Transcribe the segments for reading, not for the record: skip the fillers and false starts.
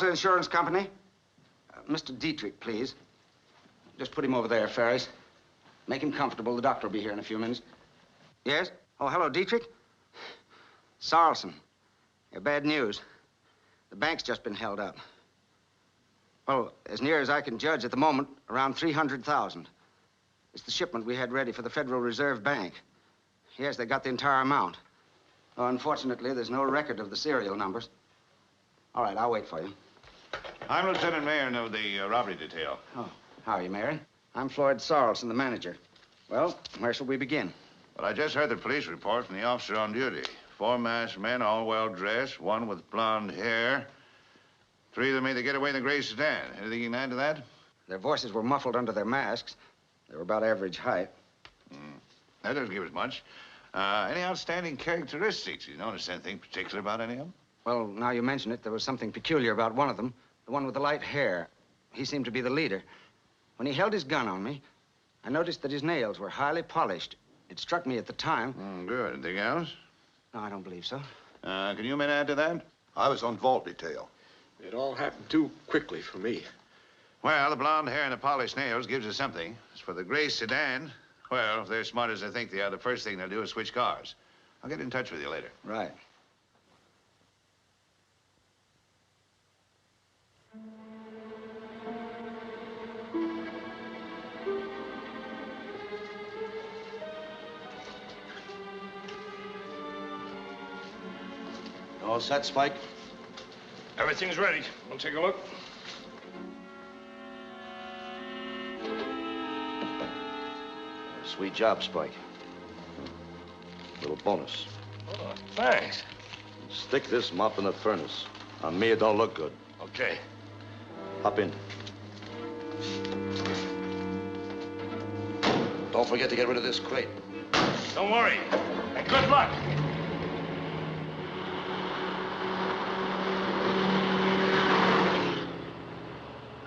Delta Insurance Company. Mr. Dietrich, please. Just put him over there, Ferris. Make him comfortable. The doctor will be here in a few minutes. Yes? Oh, hello, Dietrich. Sarlson. Yeah, bad news. The bank's just been held up. Well, as near as I can judge at the moment, around 300,000. It's the shipment we had ready for the Federal Reserve Bank. Yes, they got the entire amount. Oh, unfortunately, there's no record of the serial numbers. All right, I'll wait for you. I'm Lieutenant Mayon of the robbery detail. Oh, how are you, Mary? I'm Floyd Sarlson, the manager. Well, where shall we begin? Well, I just heard the police report from the officer on duty. 4 masked men, all well-dressed, one with blonde hair. 3 of them made the getaway in the gray sedan. Anything you can add to that? Their voices were muffled under their masks. They were about average height. That doesn't give us much. Any outstanding characteristics? You notice anything particular about any of them? Well, now you mention it, there was something peculiar about one of them. The one with the light hair. He seemed to be the leader. When he held his gun on me, I noticed that his nails were highly polished. It struck me at the time. Good. Anything else? No, I don't believe so. Can you men add to that? I was on vault detail. It all happened too quickly for me. Well, the blonde hair and the polished nails gives us something. As for the gray sedan, well, if they're smart as I think they are, the first thing they'll do is switch cars. I'll get in touch with you later. Right. All set, Spike? Everything's ready. We'll take a look. Sweet job, Spike. Little bonus. Oh, thanks. Stick this mop in the furnace. On me, it don't look good. Okay. Hop in. Don't forget to get rid of this crate. Don't worry. And good luck.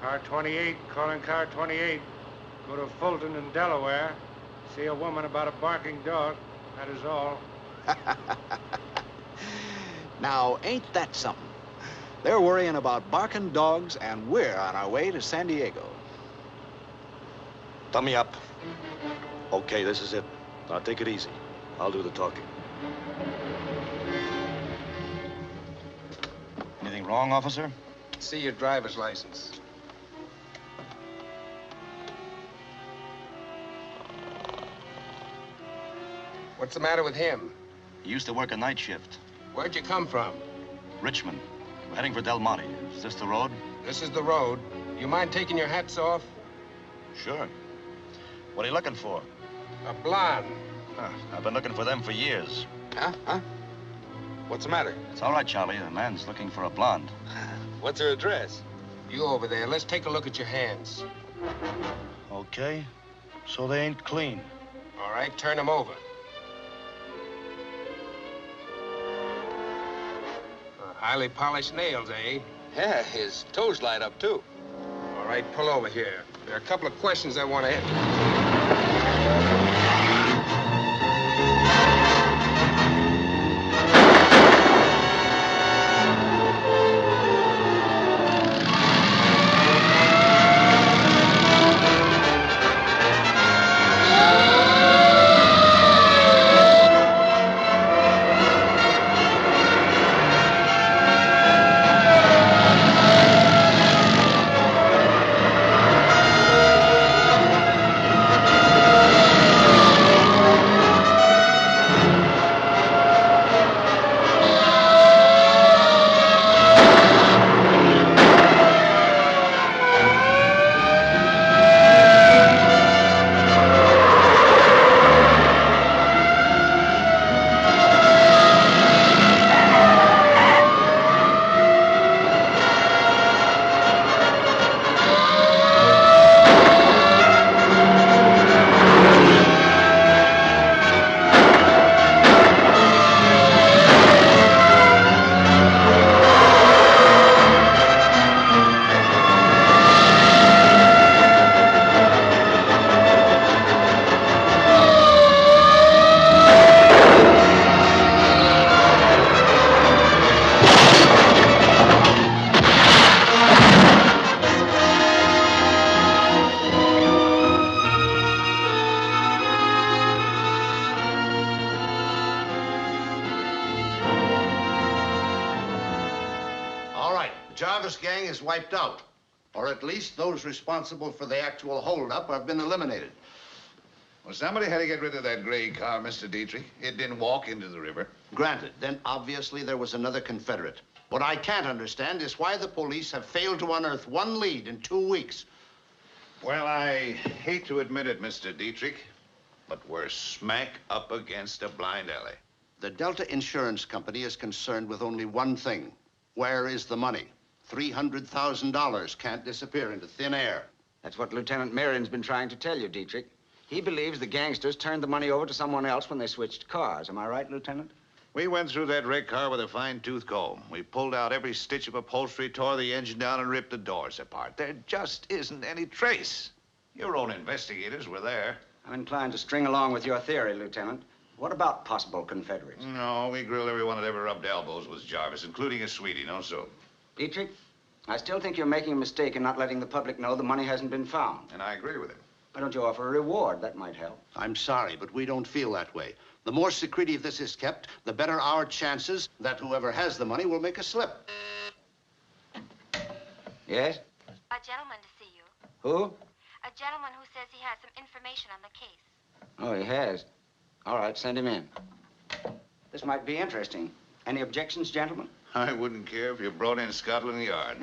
Car 28, calling car 28. Go to Fulton in Delaware. See a woman about a barking dog. That is all. Now, ain't that something? They're worrying about barking dogs, and we're on our way to San Diego. Dummy up. Okay, this is it. Now take it easy. I'll do the talking. Anything wrong, officer? See your driver's license. What's the matter with him? He used to work a night shift. Where'd you come from? Richmond. We're heading for Del Monte. Is this the road? This is the road. You mind taking your hats off? Sure. What are you looking for? A blonde. I've been looking for them for years. Huh? What's the matter? It's all right, Charlie. The man's looking for a blonde. What's her address? You over there. Let's take a look at your hands. Okay. So they ain't clean. All right, turn them over. Highly polished nails, eh? Yeah, his toes light up, too. All right, pull over here. There are a couple of questions I want to ask. The Jarvis gang is wiped out, or at least those responsible for the actual holdup have been eliminated. Well, somebody had to get rid of that gray car, Mr. Dietrich. It didn't walk into the river. Granted, then obviously there was another Confederate. What I can't understand is why the police have failed to unearth one lead in 2 weeks. Well, I hate to admit it, Mr. Dietrich, but we're smack up against a blind alley. The Delta Insurance Company is concerned with only one thing. Where is the money? $300,000 can't disappear into thin air. That's what Lieutenant Marion's been trying to tell you, Dietrich. He believes the gangsters turned the money over to someone else when they switched cars. Am I right, Lieutenant? We went through that wrecked car with a fine-tooth comb. We pulled out every stitch of upholstery, tore the engine down, and ripped the doors apart. There just isn't any trace. Your own investigators were there. I'm inclined to string along with your theory, Lieutenant. What about possible Confederates? No, we grilled everyone that ever rubbed elbows with Jarvis, including his sweetie, no soap. Dietrich, I still think you're making a mistake in not letting the public know the money hasn't been found. And I agree with him. Why don't you offer a reward? That might help. I'm sorry, but we don't feel that way. The more secretive this is kept, the better our chances that whoever has the money will make a slip. Yes? A gentleman to see you. Who? A gentleman who says he has some information on the case. Oh, he has. All right, send him in. This might be interesting. Any objections, gentlemen? I wouldn't care if you brought in Scotland Yard.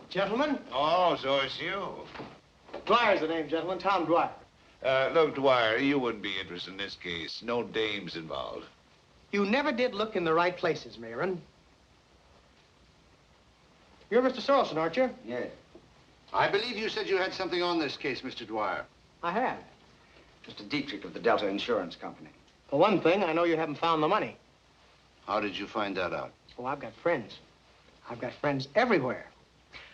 Gentlemen? Oh, so it's you. Dwyer's the name, gentlemen. Tom Dwyer. Look, Dwyer, you wouldn't be interested in this case. No dames involved. You never did look in the right places, Mayron. You're Mr. Sorrelson, aren't you? Yes. I believe you said you had something on this case, Mr. Dwyer. I have. Mr. Dietrich of the Delta Insurance Company. For one thing, I know you haven't found the money. How did you find that out? Oh, I've got friends. I've got friends everywhere.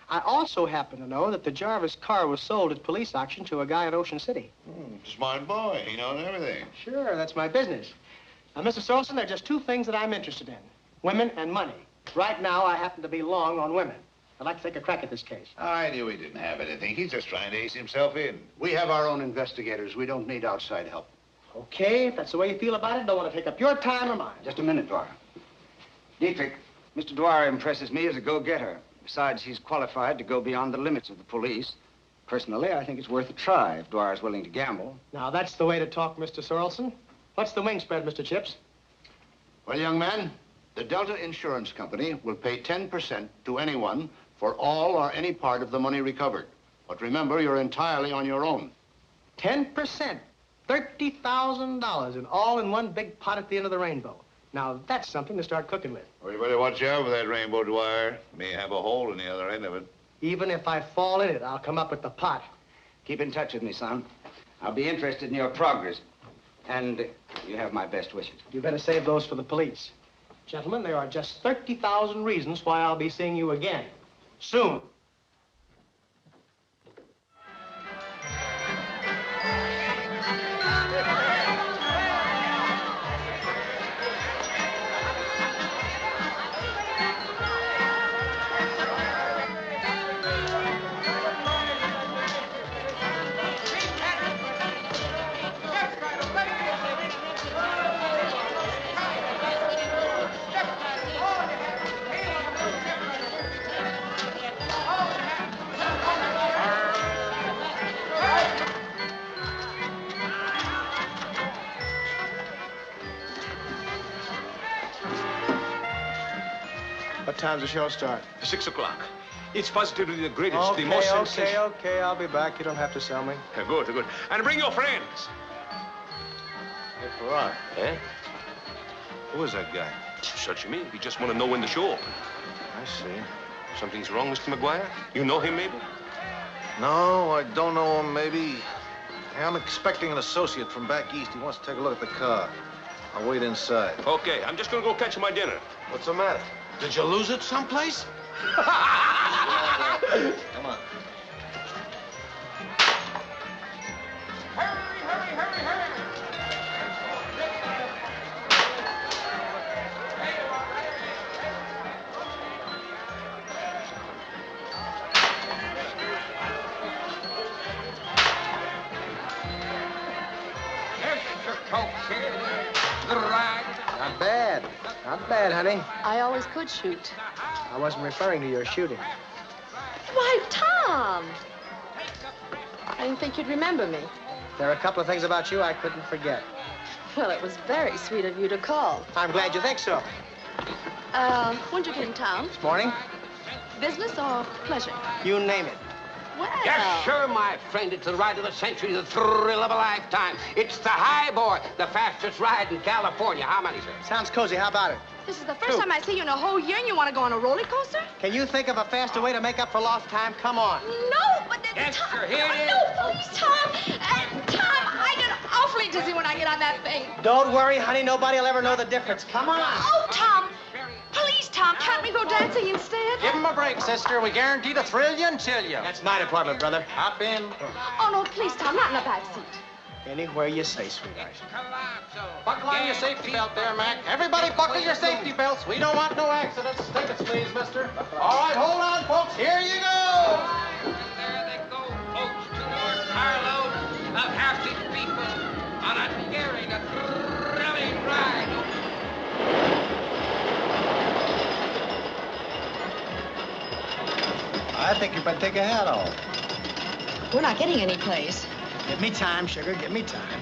I also happen to know that the Jarvis car was sold at police auction to a guy in Ocean City. Smart boy. He knows everything. Sure, that's my business. Now, Mr. Sorrelson, there are just two things that I'm interested in. Women and money. Right now, I happen to be long on women. I'd like to take a crack at this case. I knew he didn't have anything. He's just trying to ace himself in. We have our own investigators. We don't need outside help. Okay, if that's the way you feel about it, don't want to take up your time or mine. Just a minute, Dwyer. Dietrich, Mr. Dwyer impresses me as a go-getter. Besides, he's qualified to go beyond the limits of the police. Personally, I think it's worth a try if Dwyer's willing to gamble. Now, that's the way to talk, Mr. Sorrelson. What's the wing spread, Mr. Chips? Well, young man, the Delta Insurance Company will pay 10% to anyone for all or any part of the money recovered. But remember, you're entirely on your own. 10%. $30,000 and all in one big pot at the end of the rainbow. Now, that's something to start cooking with. Well, you better watch out for that rainbow, Dwyer. May have a hole in the other end of it. Even if I fall in it, I'll come up with the pot. Keep in touch with me, son. I'll be interested in your progress. And you have my best wishes. You better save those for the police. Gentlemen, there are just 30,000 reasons why I'll be seeing you again. Soon. What time's the show start? 6 o'clock. It's positively the greatest, the most sensational. Okay, I'll be back. You don't have to sell me. Good, good. And bring your friends. Hey, Farrar. Eh? Who is that guy? Search me. We just want to know when the show opens. I see. Something's wrong, Mr. McGuire? You know him, maybe? No, I don't know him, maybe. Hey, I'm expecting an associate from back east. He wants to take a look at the car. I'll wait inside. Okay, I'm just going to go catch my dinner. What's the matter? Did you lose it someplace? Come on. Not bad, honey. I always could shoot. I wasn't referring to your shooting. Why, Tom! I didn't think you'd remember me. There are a couple of things about you I couldn't forget. Well, it was very sweet of you to call. I'm glad you think so. When'd you get in town? This morning? Business or pleasure? You name it. Well... Yes, sure, my friend. It's the ride of the century, the thrill of a lifetime. It's the high boy, the fastest ride in California. How many, sir? Sounds cozy. How about it? This is the first time I see you in a whole year and you want to go on a roller coaster? Can you think of a faster way to make up for lost time? Come on. No, but... Yes, Tom, sir, here it is. No, please, Tom. Tom, I get awfully dizzy when I get on that thing. Don't worry, honey. Nobody will ever know the difference. Come on. Oh, Tom. Please, Tom, can't we go dancing instead? Give him a break, sister. We guarantee to thrill you and chill you. That's my department, brother. Hop in. Oh, no, please, Tom, not in the back seat. Anywhere you say, sweetheart. Buckle on your safety belt there, Mac. Everybody buckle your safety belts. We don't want no accidents. Tickets, please, mister. All right, hold on, folks. Here you go. There they go, folks. 2 more carloads of happy people on a daring, a thrilling ride. I think you better take a hat off. We're not getting any place. Give me time, sugar. Give me time.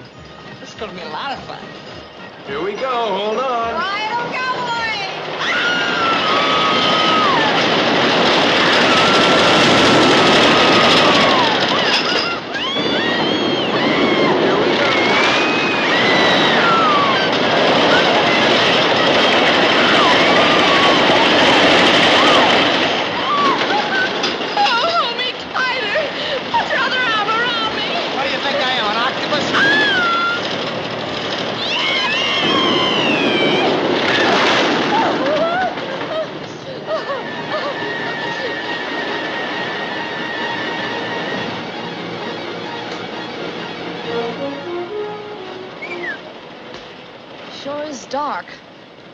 This is going to be a lot of fun. Here we go. Hold on. Ride 'em, cowboy! Dark.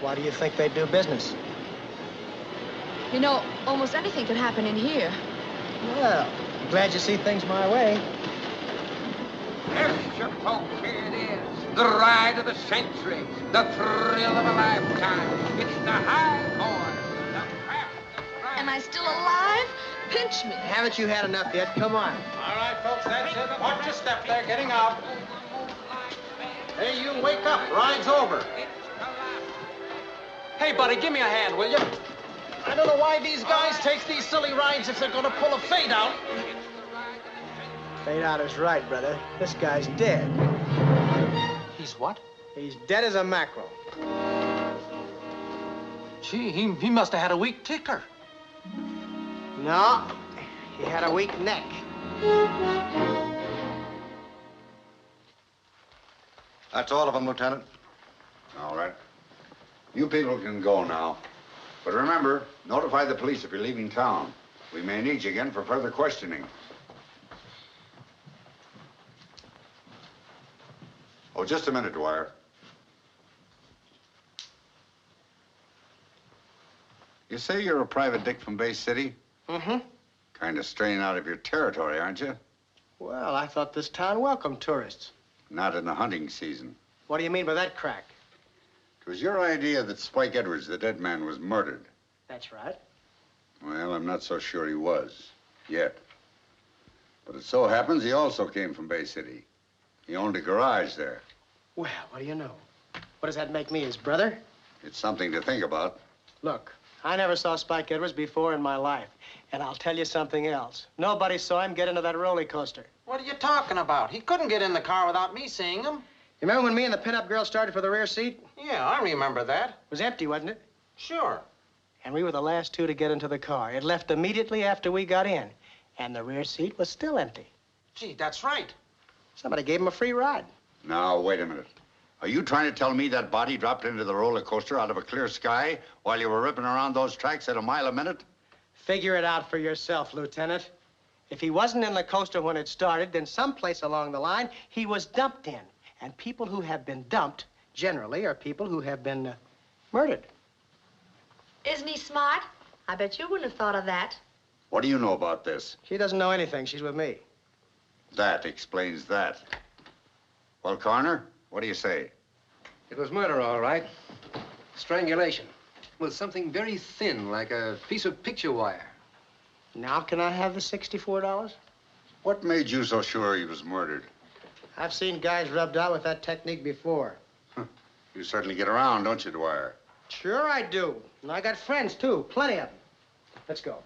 Why do you think they do business? You know, almost anything could happen in here. Well, I'm glad you see things my way. Yes, sir, folks, here it is. The ride of the century, the thrill of a lifetime. It's the high boy, the fastest ride. Am I still alive? Pinch me. Haven't you had enough yet? Come on. All right, folks, that's it. Watch your step there, getting out. Hey, you wake up. Ride's over. Hey, buddy, give me a hand, will you? I don't know why these guys take these silly rides if they're going to pull a fade out. Fade out is right, brother. This guy's dead. He's what? He's dead as a mackerel. Gee, he must have had a weak ticker. No, he had a weak neck. That's all of them, Lieutenant. All right. You people can go now. But remember, notify the police if you're leaving town. We may need you again for further questioning. Oh, just a minute, Dwyer. You say you're a private dick from Bay City? Mm-hmm. Kind of straying out of your territory, aren't you? Well, I thought this town welcomed tourists. Not in the hunting season. What do you mean by that crack? It was your idea that Spike Edwards, the dead man, was murdered. That's right. Well, I'm not so sure he was, yet. But it so happens he also came from Bay City. He owned a garage there. Well, what do you know? What does that make me, his brother? It's something to think about. Look, I never saw Spike Edwards before in my life. And I'll tell you something else. Nobody saw him get into that roller coaster. What are you talking about? He couldn't get in the car without me seeing him. You remember when me and the pinup girl started for the rear seat? Yeah, I remember that. It was empty, wasn't it? Sure. And we were the last two to get into the car. It left immediately after we got in. And the rear seat was still empty. Gee, that's right. Somebody gave him a free ride. Now, wait a minute. Are you trying to tell me that body dropped into the roller coaster out of a clear sky while you were ripping around those tracks at a mile a minute? Figure it out for yourself, Lieutenant. If he wasn't in the coaster when it started, then someplace along the line, he was dumped in. And people who have been dumped, generally, are people who have been murdered. Isn't he smart? I bet you wouldn't have thought of that. What do you know about this? She doesn't know anything. She's with me. That explains that. Well, Coroner, what do you say? It was murder, all right. Strangulation. With something very thin, like a piece of picture wire. Now can I have the $64? What made you so sure he was murdered? I've seen guys rubbed out with that technique before. You certainly get around, don't you, Dwyer? Sure I do. And I got friends, too. Plenty of them. Let's go.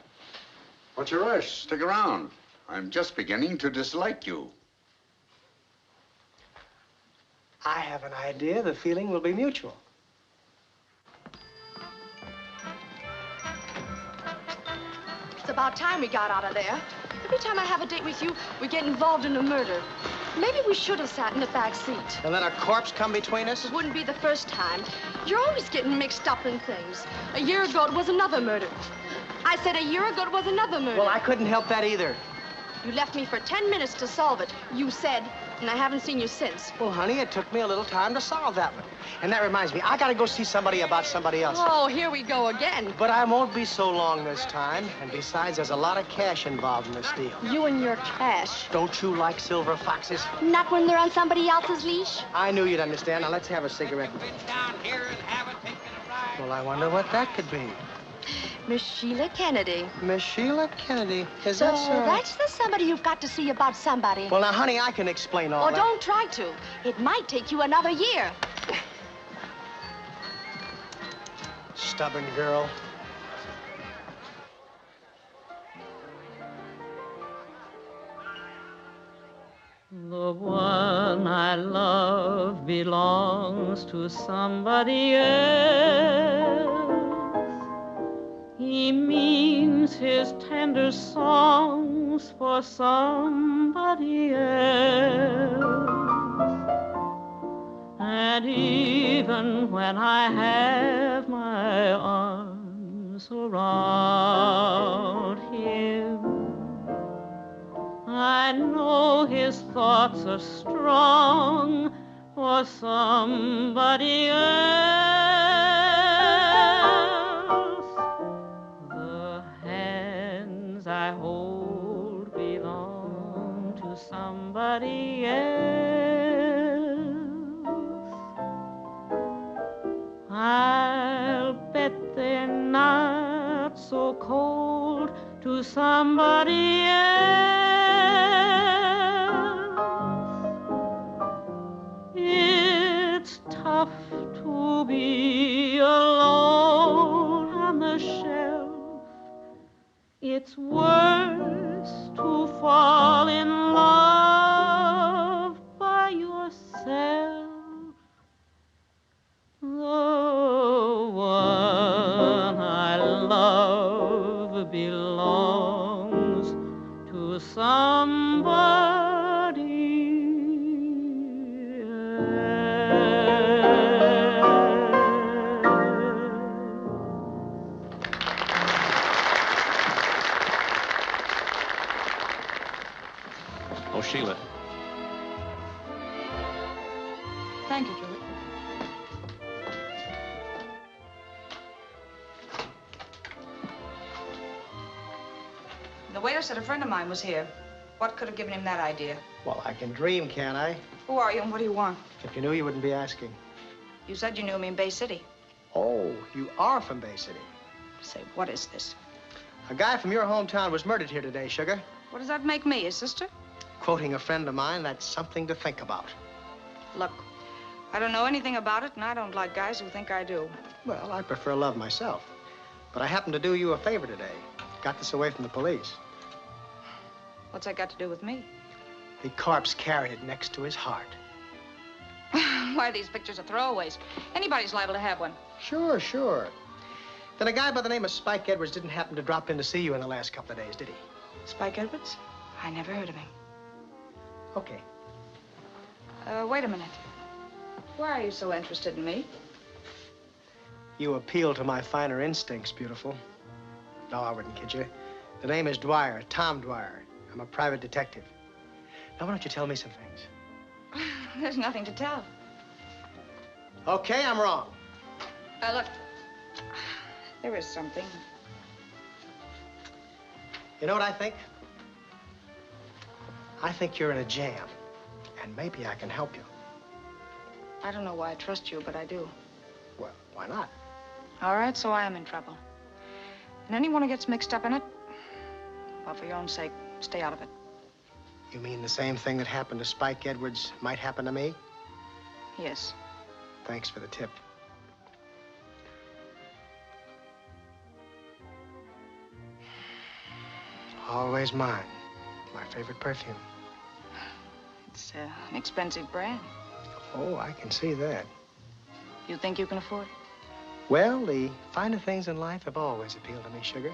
What's your rush? Stick around. I'm just beginning to dislike you. I have an idea the feeling will be mutual. It's about time we got out of there. Every time I have a date with you, we get involved in a murder. Maybe we should have sat in the back seat. And let a corpse come between us? It wouldn't be the first time. You're always getting mixed up in things. A year ago, it was another murder. I said a year ago, it was another murder. Well, I couldn't help that either. You left me for 10 minutes to solve it, you said, and I haven't seen you since. Well, honey, it took me a little time to solve that one. And that reminds me, I gotta go see somebody about somebody else. Oh, here we go again. But I won't be so long this time. And besides, there's a lot of cash involved in this deal. You and your cash. Don't you like silver foxes? Not when they're on somebody else's leash. I knew you'd understand. Now, let's have a cigarette. Well, I wonder what that could be. Miss Sheila Kennedy. Miss Sheila Kennedy. Is so that so? That's the somebody you've got to see about somebody. Well, now, honey, I can explain all that. Oh, don't try to. It might take you another year. Stubborn girl. The one I love belongs to somebody else. He means his tender songs for somebody else. And even when I have my arms around him, I know his thoughts are strong for somebody else. The hands I hold belong to somebody else. I'll bet they're not so cold to somebody else. It's tough to be alone on the shelf. It's worse to fall in love by yourself. The one I love belongs to somebody else. Oh, Sheila. Thank you, Julie. The waiter said a friend of mine was here. What could have given him that idea? Well, I can dream, can't I? Who are you and what do you want? If you knew, you wouldn't be asking. You said you knew me in Bay City. Oh, you are from Bay City. Say, what is this? A guy from your hometown was murdered here today, Sugar. What does that make me, his sister? Quoting a friend of mine, that's something to think about. Look, I don't know anything about it, and I don't like guys who think I do. Well, I prefer love myself. But I happen to do you a favor today. Got this away from the police. What's that got to do with me? The corpse carried it next to his heart. Why, these pictures are throwaways. Anybody's liable to have one. Sure, sure. Then a guy by the name of Spike Edwards didn't happen to drop in to see you in the last couple of days, did he? Spike Edwards? I never heard of him. Okay. Wait a minute. Why are you so interested in me? You appeal to my finer instincts, beautiful. No, I wouldn't kid you. The name is Dwyer, Tom Dwyer. I'm a private detective. Now, why don't you tell me some things? There's nothing to tell. Okay, I'm wrong. Look, there is something. You know what I think? I think you're in a jam, and maybe I can help you. I don't know why I trust you, but I do. Well, why not? All right, so I am in trouble. And anyone who gets mixed up in it, well, for your own sake, stay out of it. You mean the same thing that happened to Spike Edwards might happen to me? Yes. Thanks for the tip. Always mine. My favorite perfume. It's an expensive brand. Oh, I can see that. You think you can afford it? Well, the finer things in life have always appealed to me, Sugar.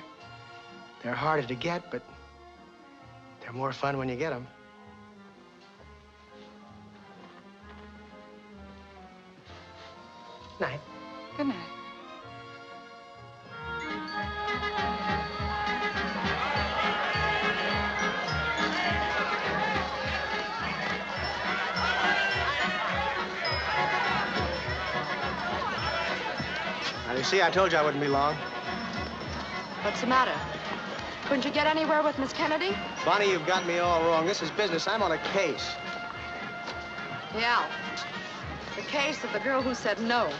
They're harder to get, but they're more fun when you get them. Night. Good night. Now, you see, I told you I wouldn't be long. What's the matter? Couldn't you get anywhere with Miss Kennedy? Bonnie, you've got me all wrong. This is business. I'm on a case. Yeah. The case of the girl who said no.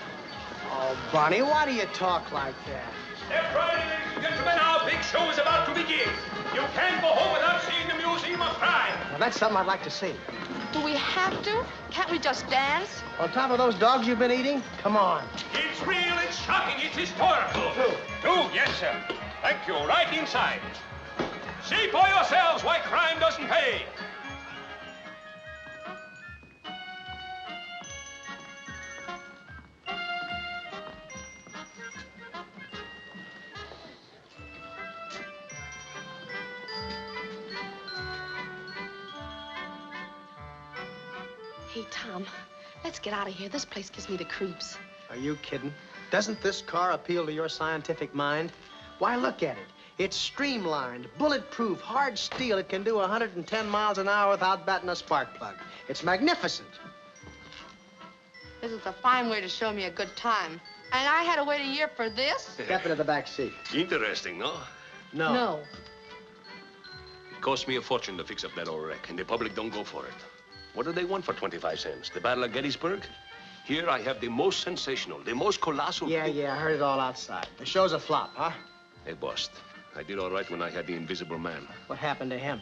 Oh, Bonnie, why do you talk like that? Step right in, ladies and gentlemen. Our big show is about to begin. You can't go home without seeing the Museum of Crime. Now, that's something I'd like to see. Do we have to? Can't we just dance? On top of those dogs you've been eating? Come on. It's real, it's shocking, it's historical. Two? Yes, sir. Thank you. Right inside. See for yourselves why crime doesn't pay. Hey, Tom, let's get out of here. This place gives me the creeps. Are you kidding? Doesn't this car appeal to your scientific mind? Why, look at it. It's streamlined, bulletproof, hard steel. It can do 110 miles an hour without batting a spark plug. It's magnificent. This is a fine way to show me a good time. And I had to wait a year for this? Step into the back seat. Interesting, no? No. No. It cost me a fortune to fix up that old wreck, and the public don't go for it. What do they want for 25 cents? The Battle of Gettysburg? Here I have the most sensational, the most colossal... Yeah, I heard it all outside. The show's a flop, huh? They bust. I did all right when I had the Invisible Man. What happened to him?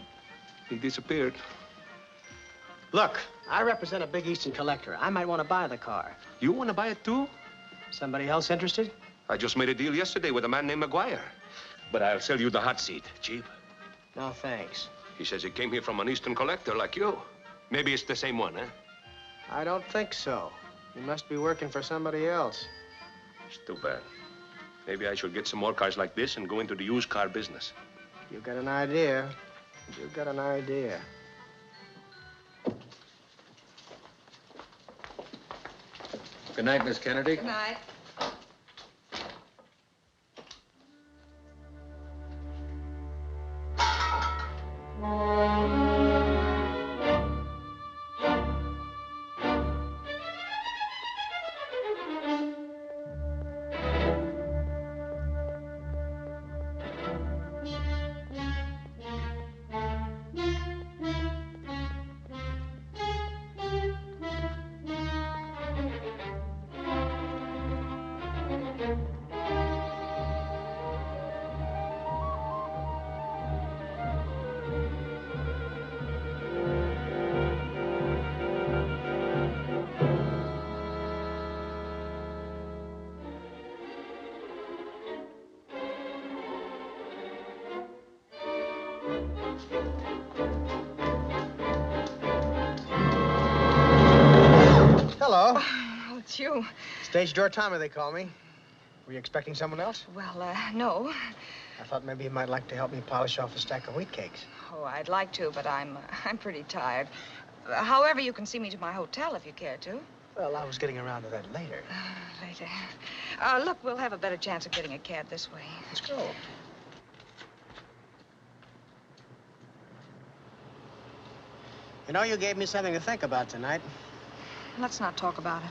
He disappeared. Look, I represent a big Eastern collector. I might want to buy the car. You want to buy it, too? Somebody else interested? I just made a deal yesterday with a man named McGuire. But I'll sell you the hot seat, cheap. No, thanks. He says he came here from an Eastern collector like you. Maybe it's the same one, eh? I don't think so. You must be working for somebody else. It's too bad. Maybe I should get some more cars like this and go into the used car business. You've got an idea. You've got an idea. Good night, Miss Kennedy. Good night. Hello. Oh, it's you. Stage door Tommy, they call me. Were you expecting someone else? Well, no. I thought maybe you might like to help me polish off a stack of wheat cakes. Oh, I'd like to, but I'm pretty tired. However, you can see me to my hotel if you care to. Well, I was getting around to that later. Later. Look, we'll have a better chance of getting a cab this way. Let's go. You know, you gave me something to think about tonight. Let's not talk about it.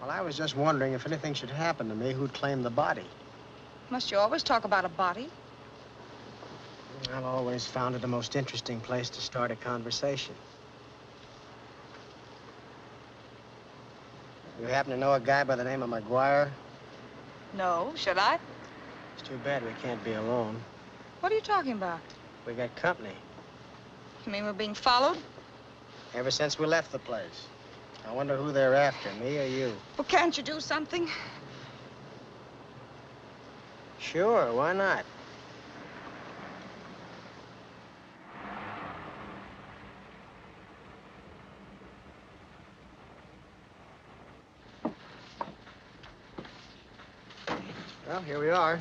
Well, I was just wondering if anything should happen to me, who'd claim the body. Must you always talk about a body? I've always found it the most interesting place to start a conversation. You happen to know a guy by the name of McGuire? No, should I? It's too bad we can't be alone. What are you talking about? We got company. You mean we're being followed? Ever since we left the place. I wonder who they're after, me or you? Well, can't you do something? Sure, why not? Well, here we are.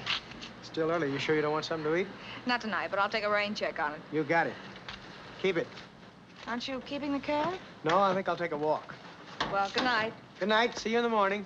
Still early. You sure you don't want something to eat? Not tonight, but I'll take a rain check on it. You got it. Keep it. Aren't you keeping the car? No, I think I'll take a walk. Well, good night. Good night. See you in the morning.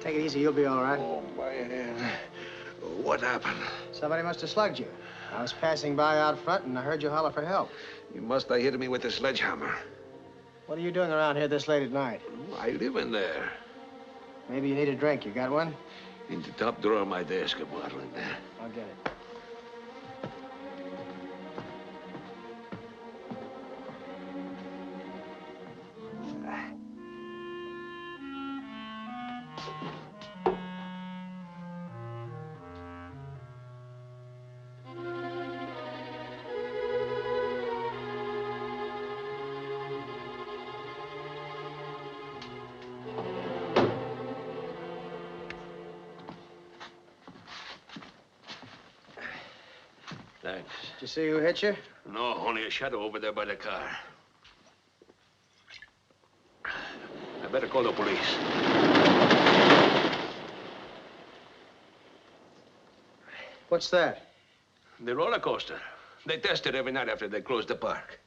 Take it easy, you'll be all right. Oh, my hand. What happened? Somebody must have slugged you. I was passing by out front and I heard you holler for help. You must have hit me with a sledgehammer. What are you doing around here this late at night? I live in there. Maybe you need a drink. You got one? In the top drawer of my desk, a bottle in there. I'll get it. Thanks. Did you see who hit you? No, only a shadow over there by the car. I better call the police. What's that? The roller coaster. They test it every night after they close the park.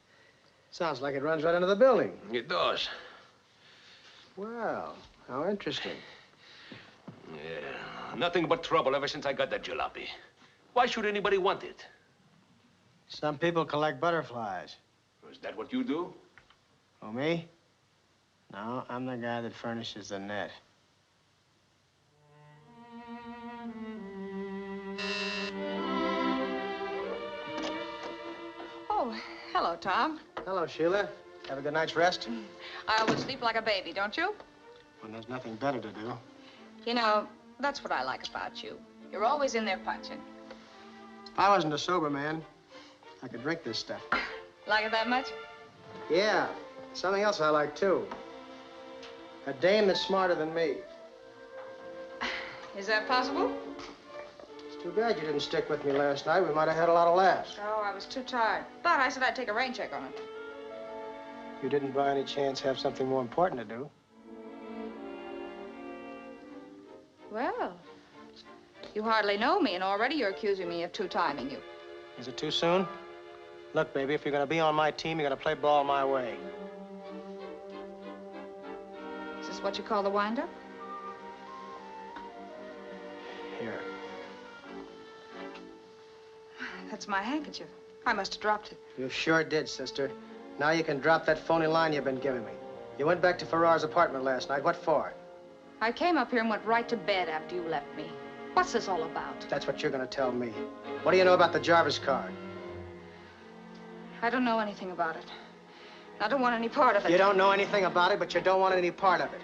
Sounds like it runs right into the building. It does. Well, how interesting. Yeah, nothing but trouble ever since I got that jalopy. Why should anybody want it? Some people collect butterflies. Is that what you do? Oh, me? No, I'm the guy that furnishes the net. Oh, hello, Tom. Hello, Sheila. Have a good night's rest? I always sleep like a baby, don't you? When there's nothing better to do. You know, that's what I like about you. You're always in there punching. If I wasn't a sober man, I could drink this stuff. Like it that much? Yeah. Something else I like, too. A dame that's smarter than me. Is that possible? It's too bad you didn't stick with me last night. We might have had a lot of laughs. Oh, I was too tired. But I said I'd take a rain check on it. You didn't by any chance have something more important to do? Well, you hardly know me, and already you're accusing me of two-timing you. Is it too soon? Look, baby, if you're going to be on my team, you're going to play ball my way. Is this what you call the wind-up? Here. That's my handkerchief. I must have dropped it. You sure did, sister. Now you can drop that phony line you've been giving me. You went back to Farrar's apartment last night. What for? I came up here and went right to bed after you left me. What's this all about? That's what you're going to tell me. What do you know about the Jarvis card? I don't know anything about it. I don't want any part of it. You don't know anything about it, but you don't want any part of it.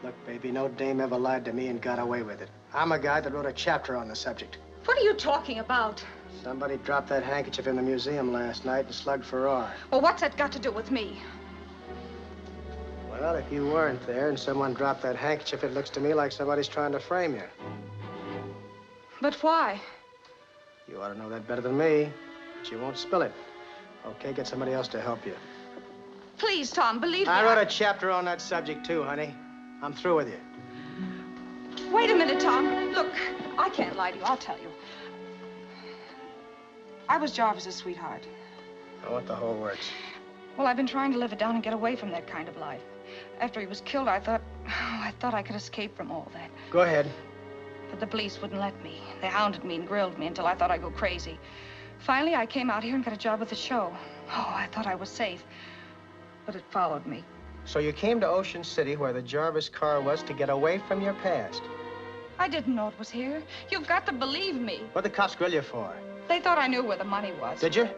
Look, baby, no dame ever lied to me and got away with it. I'm a guy that wrote a chapter on the subject. What are you talking about? Somebody dropped that handkerchief in the museum last night and slugged Farrar. Well, what's that got to do with me? Well, if you weren't there and someone dropped that handkerchief, it looks to me like somebody's trying to frame you. But why? You ought to know that better than me, but you won't spill it. Okay, get somebody else to help you. Please, Tom, believe me. I wrote a chapter on that subject, too, honey. I'm through with you. Wait a minute, Tom. Look, I can't lie to you. I'll tell you. I was Jarvis's sweetheart. I want the whole works. Well, I've been trying to live it down and get away from that kind of life. After he was killed, I thought I could escape from all that. Go ahead. But the police wouldn't let me. They hounded me and grilled me until I thought I'd go crazy. Finally, I came out here and got a job with the show. Oh, I thought I was safe. But it followed me. So you came to Ocean City, where the Jarvis car was, to get away from your past. I didn't know it was here. You've got to believe me. What'd the cops grill you for? They thought I knew where the money was. Did you?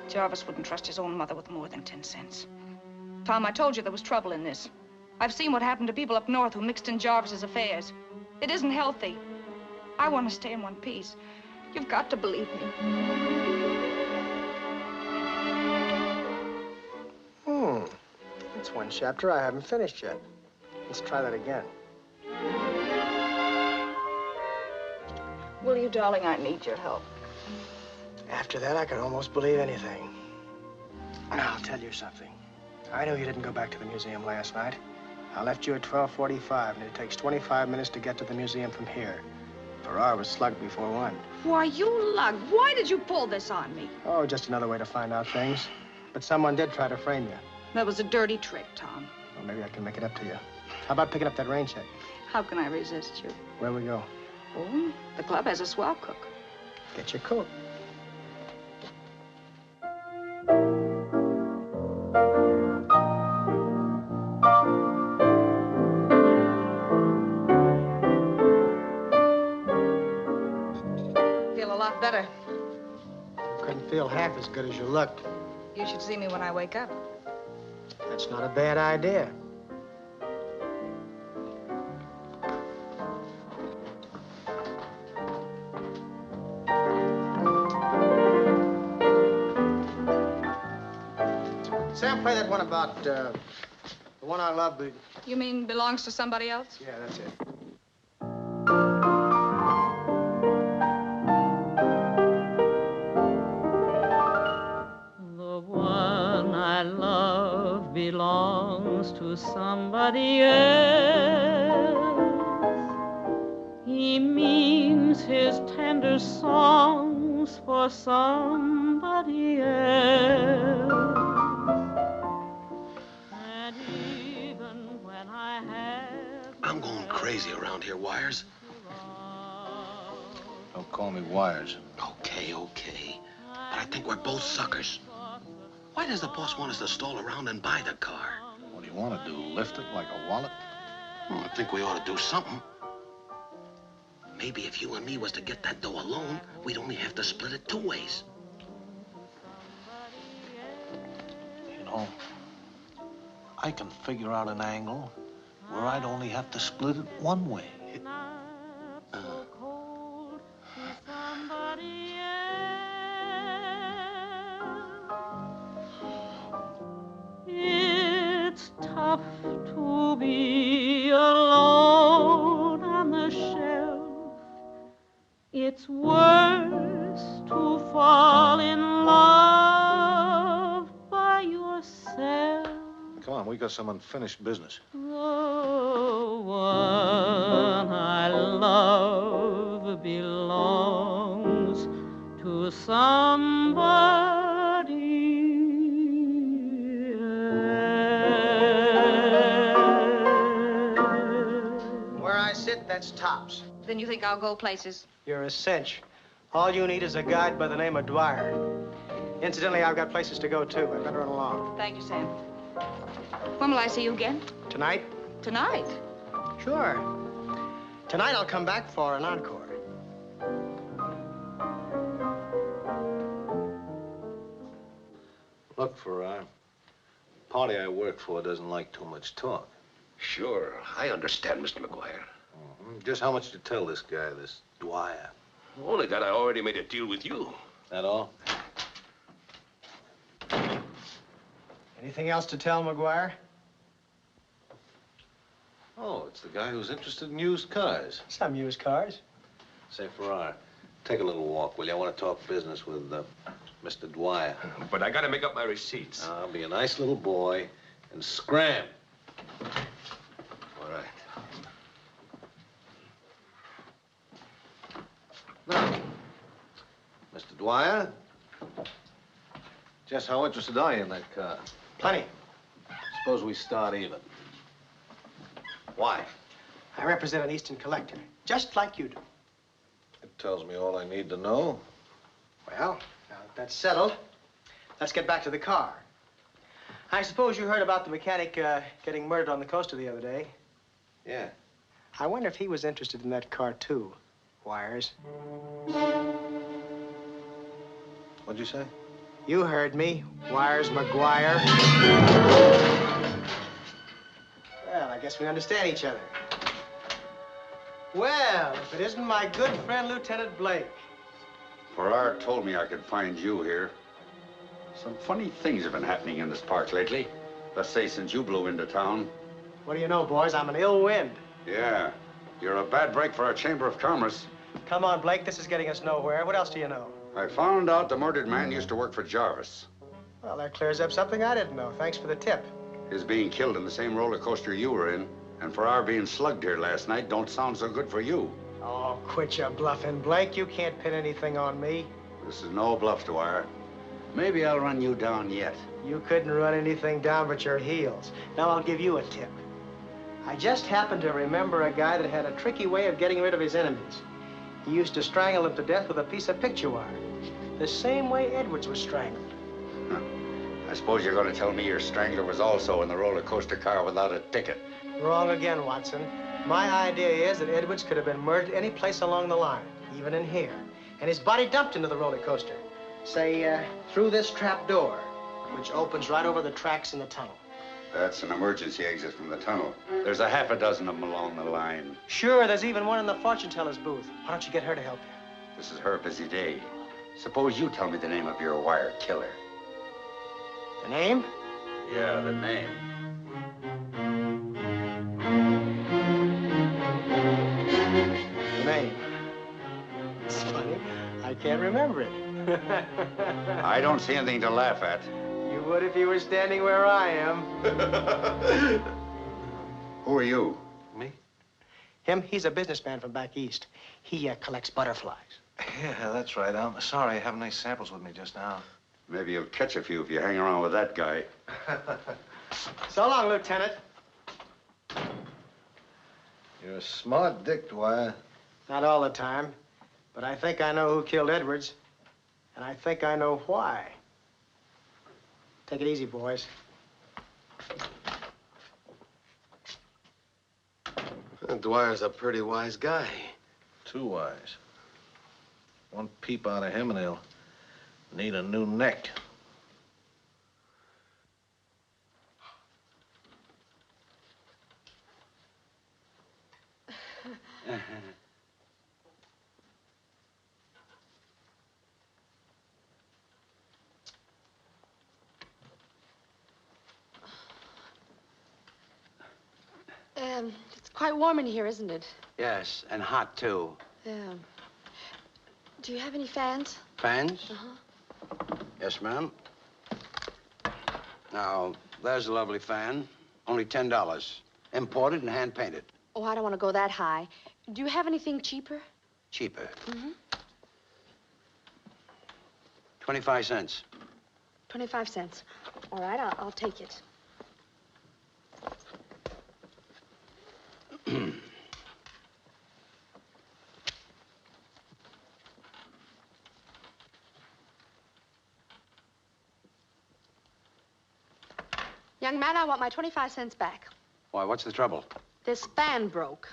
Jarvis wouldn't trust his own mother with more than 10 cents. Tom, I told you there was trouble in this. I've seen what happened to people up north who mixed in Jarvis's affairs. It isn't healthy. I want to stay in one piece. You've got to believe me. That's one chapter I haven't finished yet. Let's try that again. Will you, darling? I need your help. After that, I can almost believe anything. Now, I'll tell you something. I know you didn't go back to the museum last night. I left you at 12:45, and it takes 25 minutes to get to the museum from here. Farrar was slugged before 1. Why, you lug. Why did you pull this on me? Oh, just another way to find out things. But someone did try to frame you. That was a dirty trick, Tom. Well, maybe I can make it up to you. How about picking up that rain check? How can I resist you? Where we go? Oh, the club has a swell cook. Get your coat. Feel a lot better. Couldn't feel half as good as you looked. You should see me when I wake up. That's not a bad idea. Sam, play that one about, the one I love. You mean belongs to somebody else? Yeah, that's it. Belongs to somebody else. He means his tender songs for somebody else. And even when I have... I'm going crazy around here, Wires. Don't call me Wires. Okay. But I think we're both suckers. Why does the boss want us to stall around and buy the car? What do you want to do, lift it like a wallet? Well, I think we ought to do something. Maybe if you and me was to get that dough alone, we'd only have to split it 2 ways. You know, I can figure out an angle where I'd only have to split it 1 way. It's tough to be alone, and the got some unfinished business. The one I love belongs to somebody else. Where I sit, that's tops. Then you think I'll go places? You're a cinch. All you need is a guide by the name of Dwyer. Incidentally, I've got places to go, too. I better run along. Thank you, Sam. When will I see you again? Tonight? Tonight? Sure. Tonight I'll come back for an encore. Look, Farrar, party I work for doesn't like too much talk. Sure, I understand, Mr. McGuire. Just how much to tell this guy, this Dwyer? Only that I already made a deal with you. That all? Anything else to tell, McGuire? Oh, it's the guy who's interested in used cars. Some used cars. Say, Farrar, take a little walk, will you? I want to talk business with Mr. Dwyer. But I gotta make up my receipts. I'll be a nice little boy and scram. All right. Now, Mr. Dwyer, just how interested are you in that car? Plenty. Suppose we start even. Why? I represent an Eastern collector, just like you do. It tells me all I need to know. Well, now that that's settled, let's get back to the car. I suppose you heard about the mechanic getting murdered on the coaster the other day. Yeah. I wonder if he was interested in that car, too, Wires. What'd you say? You heard me, Wires McGuire. Well, I guess we understand each other. Well, if it isn't my good friend, Lieutenant Blake. Farrar told me I could find you here. Some funny things have been happening in this park lately. Let's say since you blew into town. What do you know, boys? I'm an ill wind. Yeah, you're a bad break for our Chamber of Commerce. Come on, Blake. This is getting us nowhere. What else do you know? I found out the murdered man used to work for Jarvis. Well, that clears up something I didn't know. Thanks for the tip. His being killed in the same roller coaster you were in, and Farrar being slugged here last night don't sound so good for you. Oh, quit your bluffing, Blake. You can't pin anything on me. This is no bluff, Dwyer. Maybe I'll run you down yet. You couldn't run anything down but your heels. Now I'll give you a tip. I just happened to remember a guy that had a tricky way of getting rid of his enemies. He used to strangle them to death with a piece of picture wire. The same way Edwards was strangled. Huh. I suppose you're going to tell me your strangler was also in the roller coaster car without a ticket. Wrong again, Watson. My idea is that Edwards could have been murdered any place along the line, even in here, and his body dumped into the roller coaster. Say, through this trap door, which opens right over the tracks in the tunnel. That's an emergency exit from the tunnel. There's a half a dozen of them along the line. Sure, there's even one in the fortune teller's booth. Why don't you get her to help you? This is her busy day. Suppose you tell me the name of your wire killer. The name? Yeah, the name. The name. It's funny. I can't remember it. I don't see anything to laugh at. You would if you were standing where I am. Who are you? Me? Him, he's a businessman from back east. He collects butterflies. Yeah, that's right. I'm sorry I haven't any samples with me just now. Maybe you'll catch a few if you hang around with that guy. So long, Lieutenant. You're a smart dick, Dwyer. Not all the time, but I think I know who killed Edwards. And I think I know why. Take it easy, boys. Dwyer's a pretty wise guy. Too wise. One peep out of him and he'll need a new neck. It's quite warm in here, isn't it? Yes, and hot, too. Yeah. Do you have any fans? Fans? Uh-huh. Yes, ma'am. Now, there's a lovely fan. Only $10. Imported and hand-painted. Oh, I don't want to go that high. Do you have anything cheaper? Cheaper. Mm-hmm. 25 cents. 25 cents. All right, I'll take it. Young man, I want my 25 cents back. Why, what's the trouble? This fan broke.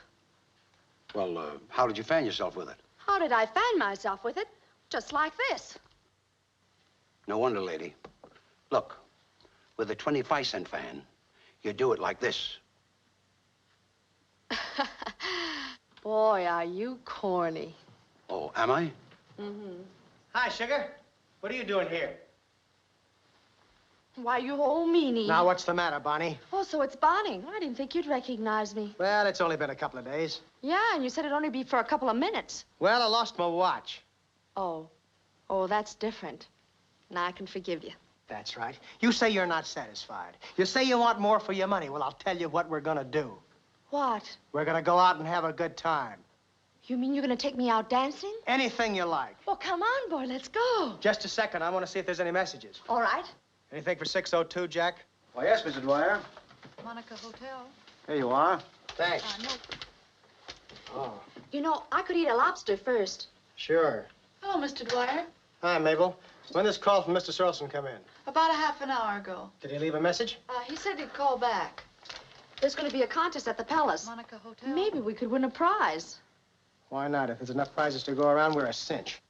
Well, how did you fan yourself with it? How did I fan myself with it? Just like this. No wonder, lady. Look, with a 25-cent fan, you do it like this. Boy, are you corny. Oh, am I? Mm-hmm. Hi, Sugar. What are you doing here? Why, you old meanie. Now, what's the matter, Bonnie? Oh, so it's Bonnie. I didn't think you'd recognize me. Well, it's only been a couple of days. Yeah, and you said it'd only be for a couple of minutes. Well, I lost my watch. Oh. Oh, that's different. Now I can forgive you. That's right. You say you're not satisfied. You say you want more for your money. Well, I'll tell you what we're gonna do. What? We're gonna go out and have a good time. You mean you're gonna take me out dancing? Anything you like. Well, come on, boy, let's go. Just a second. I want to see if there's any messages. All right. Anything for 602, Jack? Why, yes, Mr. Dwyer. Monica Hotel. Here you are. Thanks. No. Oh, You know, I could eat a lobster first. sure. Hello, Mr. Dwyer. Hi, Mabel. When did this call from Mr. Sorrelson come in? About a half an hour ago. Did he leave a message? He said he'd call back. There's gonna be a contest at the Palace. Monica Hotel. Maybe we could win a prize. Why not? If there's enough prizes to go around, we're a cinch.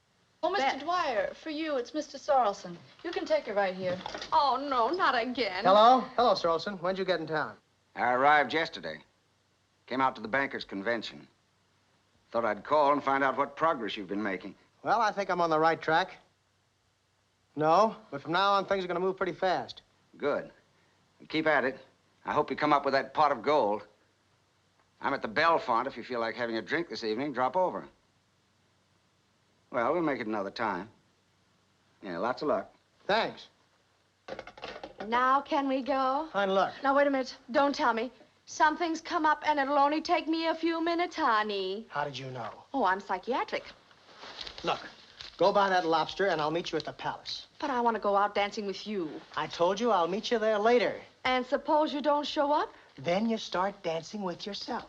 Oh, Mr. Dwyer, for you, it's Mr. Sorrelson. You can take it right here. Oh, no, not again. Hello? Hello, Sorrelson. When'd you get in town? I arrived yesterday. Came out to the bankers' convention. Thought I'd call and find out what progress you've been making. Well, I think I'm on the right track. No, but from now on, things are going to move pretty fast. Good. Keep at it. I hope you come up with that pot of gold. I'm at the Belfont. If you feel like having a drink this evening, drop over. Well, we'll make it another time. Yeah, lots of luck. Thanks. Now can we go? Fine luck. Now, wait a minute. Don't tell me. Something's come up, and it'll only take me a few minutes, honey. How did you know? Oh, I'm psychiatric. Look, go buy that lobster, and I'll meet you at the Palace. But I want to go out dancing with you. I told you I'll meet you there later. And suppose you don't show up? Then you start dancing with yourself.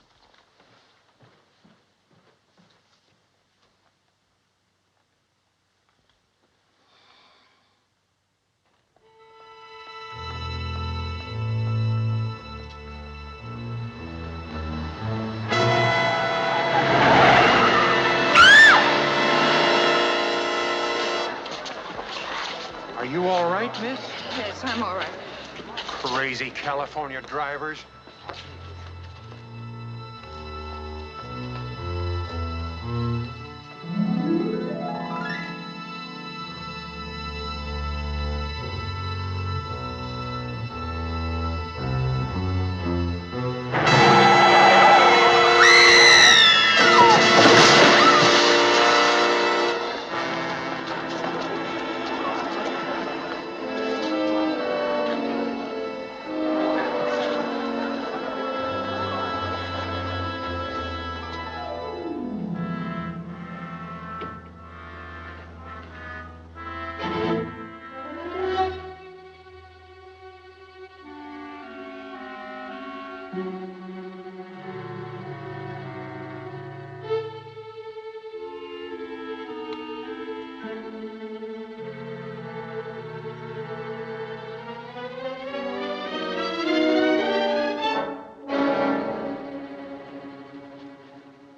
Are you all right, miss? Yes, I'm all right. Crazy California drivers.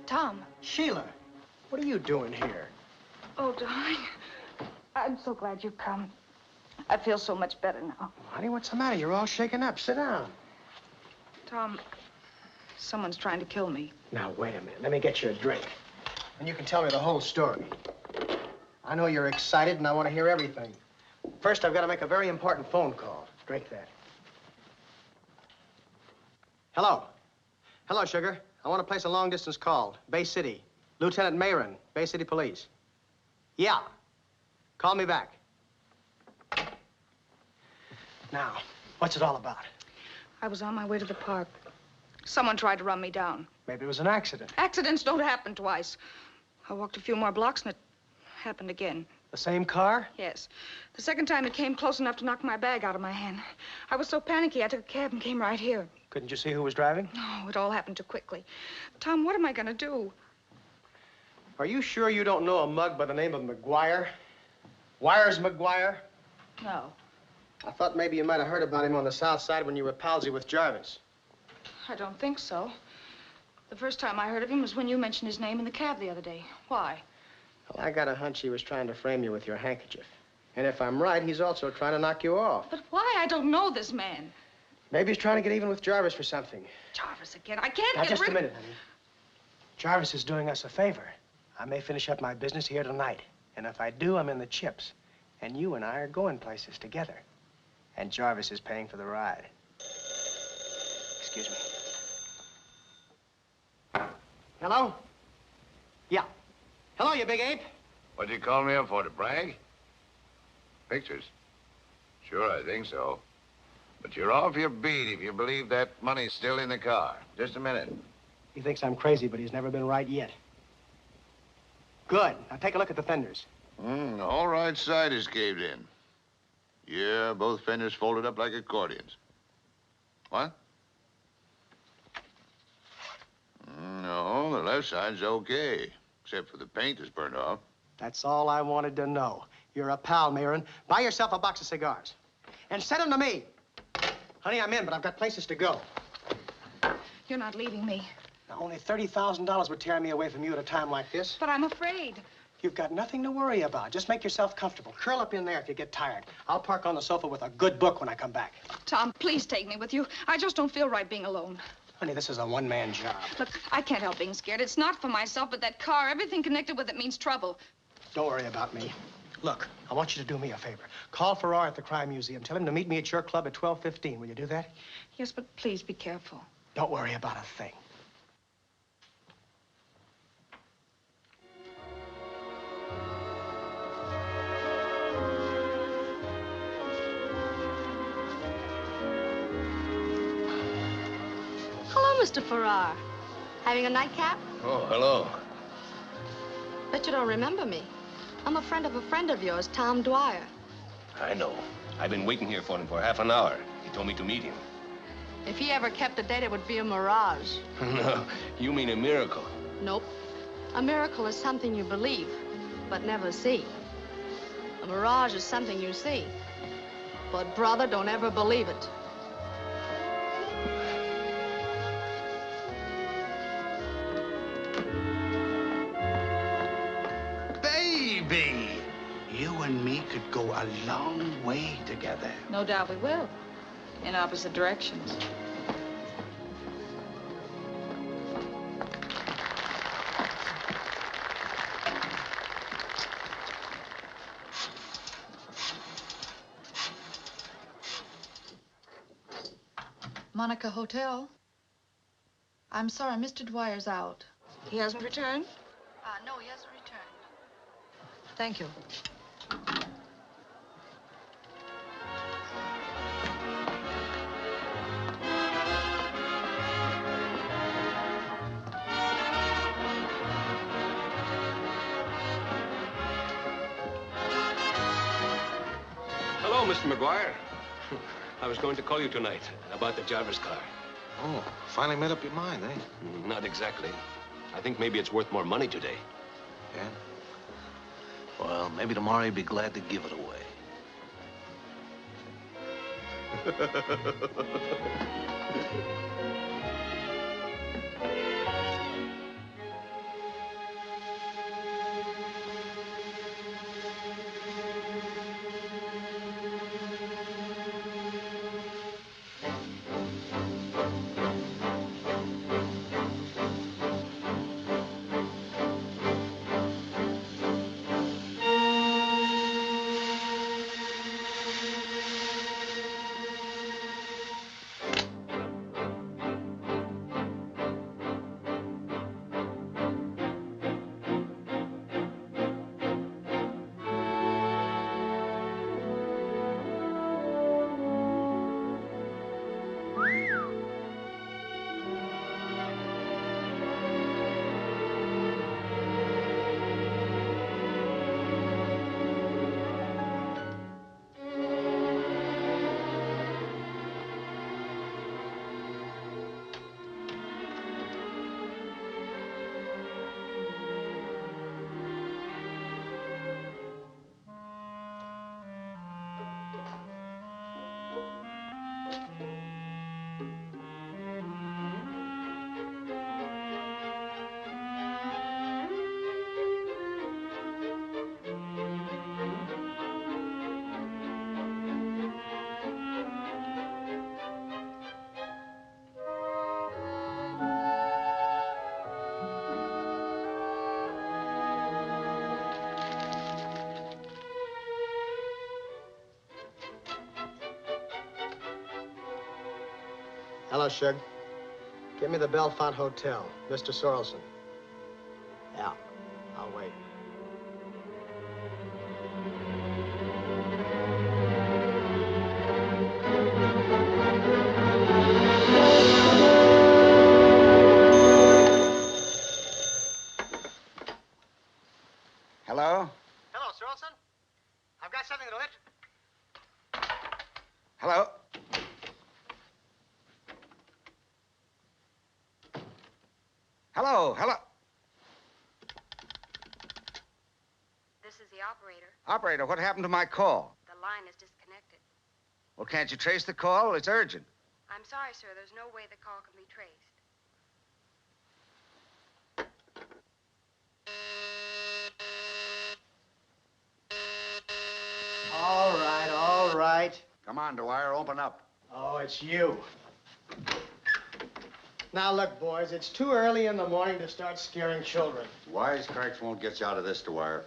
Tom. Sheila, what are you doing here? Oh, darling. I'm so glad you've come. I feel so much better now. Honey, what's the matter? You're all shaken up. Sit down. Tom, someone's trying to kill me. Now, wait a minute. Let me get you a drink. And you can tell me the whole story. I know you're excited, and I want to hear everything. First, I've got to make a very important phone call. Drink that. Hello. Hello, Sugar. I want to place a long-distance call. Bay City. Lieutenant Mayron, Bay City Police. Yeah. Call me back. Now, what's it all about? I was on my way to the park. Someone tried to run me down. Maybe it was an accident. Accidents don't happen twice. I walked a few more blocks and it happened again. The same car? Yes. The second time it came close enough to knock my bag out of my hand. I was so panicky, I took a cab and came right here. Couldn't you see who was driving? No, it all happened too quickly. Tom, what am I going to do? Are you sure you don't know a mug by the name of McGuire? Wires McGuire? No. I thought maybe you might have heard about him on the south side when you were palsy with Jarvis. I don't think so. The first time I heard of him was when you mentioned his name in the cab the other day. Why? Well, I got a hunch he was trying to frame you with your handkerchief. And if I'm right, he's also trying to knock you off. But why? I don't know this man. Maybe he's trying to get even with Jarvis for something. Jarvis again. I can't Now, get just rid... a minute, honey. Jarvis is doing us a favor. I may finish up my business here tonight. And if I do, I'm in the chips. And you and I are going places together. And Jarvis is paying for the ride. Excuse me. Hello? Yeah. Hello, you big ape. What'd you call me up for, to brag? Pictures? Sure, I think so. But you're off your beat if you believe that money's still in the car. Just a minute. He thinks I'm crazy, but he's never been right yet. Good. Now take a look at the fenders. The whole right side is caved in. Yeah, both fenders folded up like accordions. What? No, the left side's okay, except for the paint that's burned off. That's all I wanted to know. You're a pal, Mirren. Buy yourself a box of cigars. And send them to me. Honey, I'm in, but I've got places to go. You're not leaving me. Now, only $30,000 would tear me away from you at a time like this. But I'm afraid. You've got nothing to worry about. Just make yourself comfortable. Curl up in there if you get tired. I'll park on the sofa with a good book when I come back. Tom, please take me with you. I just don't feel right being alone. Honey, this is a one-man job. Look, I can't help being scared. It's not for myself, but that car, everything connected with it means trouble. Don't worry about me. Look, I want you to do me a favor. Call Farrar at the Crime Museum. Tell him to meet me at your club at 12:15. Will you do that? Yes, but please be careful. Don't worry about a thing. Hello, Mr. Farrar. Having a nightcap? Oh, hello. Bet you don't remember me. I'm a friend of yours, Tom Dwyer. I know. I've been waiting here for him for half an hour. He told me to meet him. If he ever kept a date, it would be a mirage. No, you mean a miracle. Nope. A miracle is something you believe, but never see. A mirage is something you see, but brother, don't ever believe it. Baby, you and me could go a long way together. No doubt we will. In opposite directions. Monica Hotel. I'm sorry, Mr. Dwyer's out. He hasn't returned? No, he hasn't returned. Thank you. Hello, Mr. McGuire. I was going to call you tonight about the Jarvis car. Oh, finally made up your mind, eh? Not exactly. I think maybe it's worth more money today. Yeah? Well, maybe tomorrow you'd be glad to give it away. Hello, Shug. Give me the Belfont Hotel. Mr. Sorrelson. Yeah, I'll wait. Hello? Hello, Sorrelson. I've got something that'll Hello? Hello, hello. This is the operator. Operator, what happened to my call? The line is disconnected. Well, can't you trace the call? It's urgent. I'm sorry, sir. There's no way the call can be traced. All right, all right. Come on, Dwyer, open up. Oh, it's you. Now, look, boys, it's too early in the morning to start scaring children. Wisecracks won't get you out of this, Dwyer.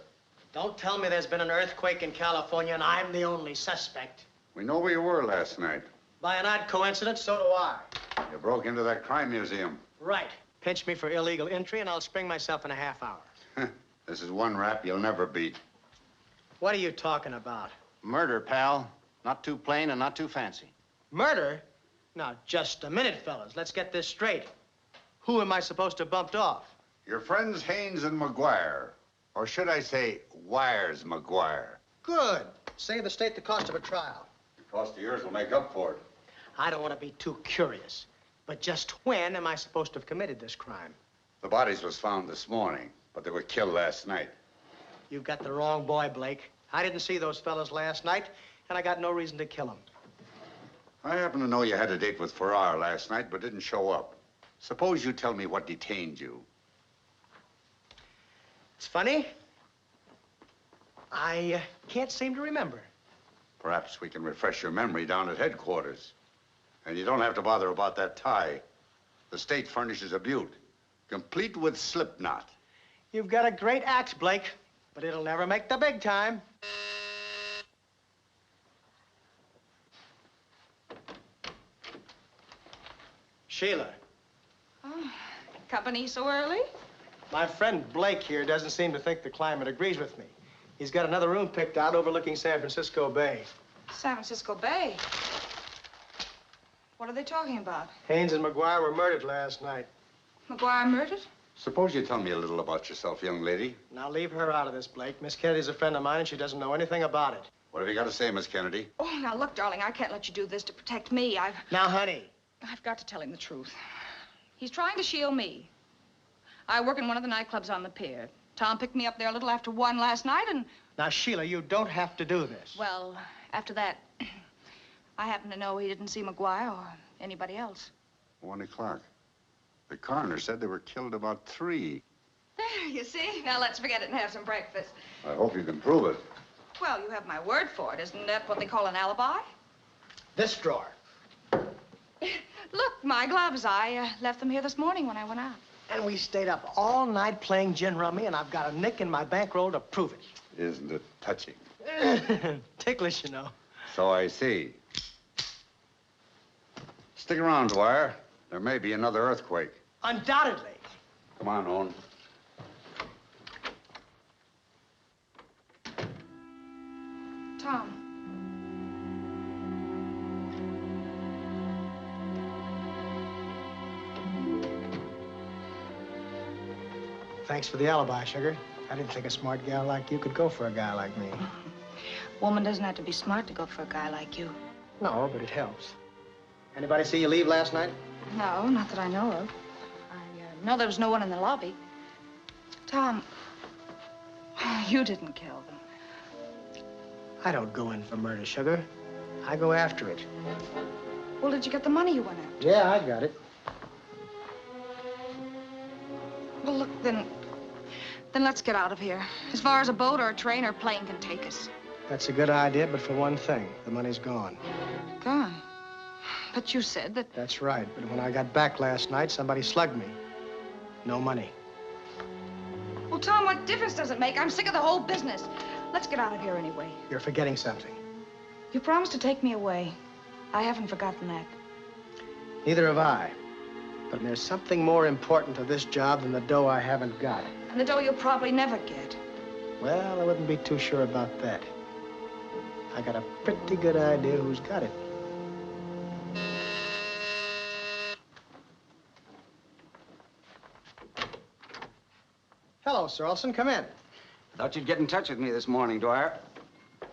Don't tell me there's been an earthquake in California and I'm the only suspect. We know where you were last night. By an odd coincidence, so do I. You broke into that crime museum. Right. Pinch me for illegal entry and I'll spring myself in a half hour. This is one rap you'll never beat. What are you talking about? Murder, pal. Not too plain and not too fancy. Murder? Now, just a minute, fellas. Let's get this straight. Who am I supposed to bump off? Your friends Haynes and McGuire. Or should I say, Wires McGuire. Good. Save the state the cost of a trial. The cost of yours will make up for it. I don't want to be too curious, but just when am I supposed to have committed this crime? The bodies was found this morning, but they were killed last night. You've got the wrong boy, Blake. I didn't see those fellas last night, and I got no reason to kill them. I happen to know you had a date with Farrar last night, but didn't show up. Suppose you tell me what detained you. It's funny. I can't seem to remember. Perhaps we can refresh your memory down at headquarters. And you don't have to bother about that tie. The state furnishes a butte, complete with slip knot. You've got a great axe, Blake, but it'll never make the big time. Sheila. Oh, company so early? My friend Blake here doesn't seem to think the climate agrees with me. He's got another room picked out overlooking San Francisco Bay. San Francisco Bay? What are they talking about? Haynes and McGuire were murdered last night. McGuire murdered? Suppose you tell me a little about yourself, young lady. Now leave her out of this, Blake. Miss Kennedy's a friend of mine and she doesn't know anything about it. What have you got to say, Miss Kennedy? Oh, now look, darling, I can't let you do this to protect me. Now, honey. I've got to tell him the truth. He's trying to shield me. I work in one of the nightclubs on the pier. Tom picked me up there a little after 1 last night and... Now, Sheila, you don't have to do this. Well, after that, I happen to know he didn't see McGuire or anybody else. 1 o'clock. The coroner said they were killed about 3. There, you see? Now let's forget it and have some breakfast. I hope you can prove it. Well, you have my word for it. Isn't that what they call an alibi? This drawer. Look, my gloves. I left them here this morning when I went out. And we stayed up all night playing gin rummy, and I've got a nick in my bankroll to prove it. Isn't it touching? Ticklish, you know. So I see. Stick around, Dwyer. There may be another earthquake. Undoubtedly. Come on, Owen. Tom. Thanks for the alibi, sugar. I didn't think a smart gal like you could go for a guy like me. Woman doesn't have to be smart to go for a guy like you. No, but it helps. Anybody see you leave last night? No, not that I know of. I know there was no one in the lobby. Tom, you didn't kill them. I don't go in for murder, sugar. I go after it. Well, did you get the money you went after? Yeah, I got it. Well, look, then let's get out of here. As far as a boat or a train or plane can take us. That's a good idea, but for one thing, the money's gone. Gone? But you said that... That's right, but when I got back last night, somebody slugged me. No money. Well, Tom, what difference does it make? I'm sick of the whole business. Let's get out of here anyway. You're forgetting something. You promised to take me away. I haven't forgotten that. Neither have I. But there's something more important to this job than the dough I haven't got. And the dough you'll probably never get. Well, I wouldn't be too sure about that. I got a pretty good idea who's got it. Hello, Sir Olson. Come in. Thought you'd get in touch with me this morning, Dwyer.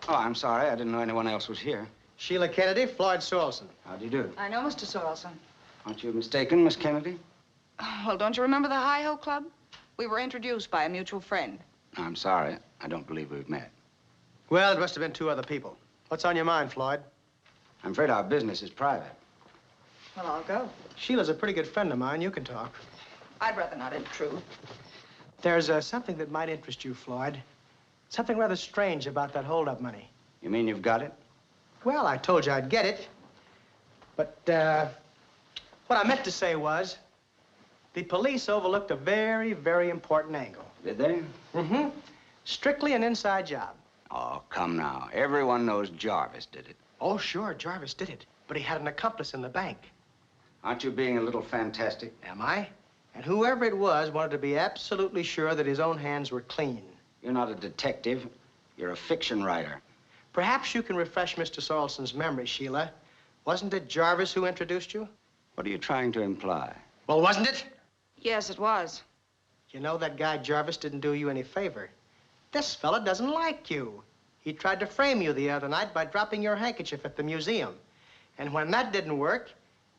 Oh, I'm sorry. I didn't know anyone else was here. Sheila Kennedy, Floyd Sorrelson. How do you do? I know Mr. Sorrelson. Aren't you mistaken, Miss Kennedy? Well, don't you remember the Hi-Ho Club? We were introduced by a mutual friend. I'm sorry. I don't believe we've met. Well, it must have been two other people. What's on your mind, Floyd? I'm afraid our business is private. Well, I'll go. Sheila's a pretty good friend of mine. You can talk. I'd rather not intrude. There's something that might interest you, Floyd. Something rather strange about that hold-up money. You mean you've got it? Well, I told you I'd get it. But, what I meant to say was, the police overlooked a very, very important angle. Did they? Mm-hmm. Strictly an inside job. Oh, come now. Everyone knows Jarvis did it. Oh, sure, Jarvis did it. But he had an accomplice in the bank. Aren't you being a little fantastic? Am I? And whoever it was wanted to be absolutely sure that his own hands were clean. You're not a detective. You're a fiction writer. Perhaps you can refresh Mr. Sorrelson's memory, Sheila. Wasn't it Jarvis who introduced you? What are you trying to imply? Well, wasn't it? Yes, it was. You know, that guy Jarvis didn't do you any favor. This fella doesn't like you. He tried to frame you the other night by dropping your handkerchief at the museum. And when that didn't work,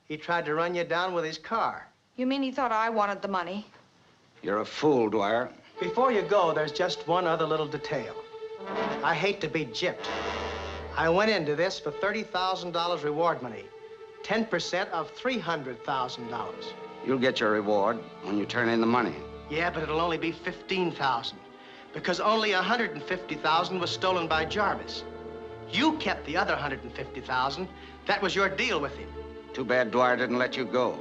he tried to run you down with his car. You mean he thought I wanted the money? You're a fool, Dwyer. Before you go, there's just one other little detail. I hate to be gypped. I went into this for $30,000 reward money. 10% of $300,000. You'll get your reward when you turn in the money. Yeah, but it'll only be $15,000. Because only $150,000 was stolen by Jarvis. You kept the other $150,000. That was your deal with him. Too bad Dwyer didn't let you go.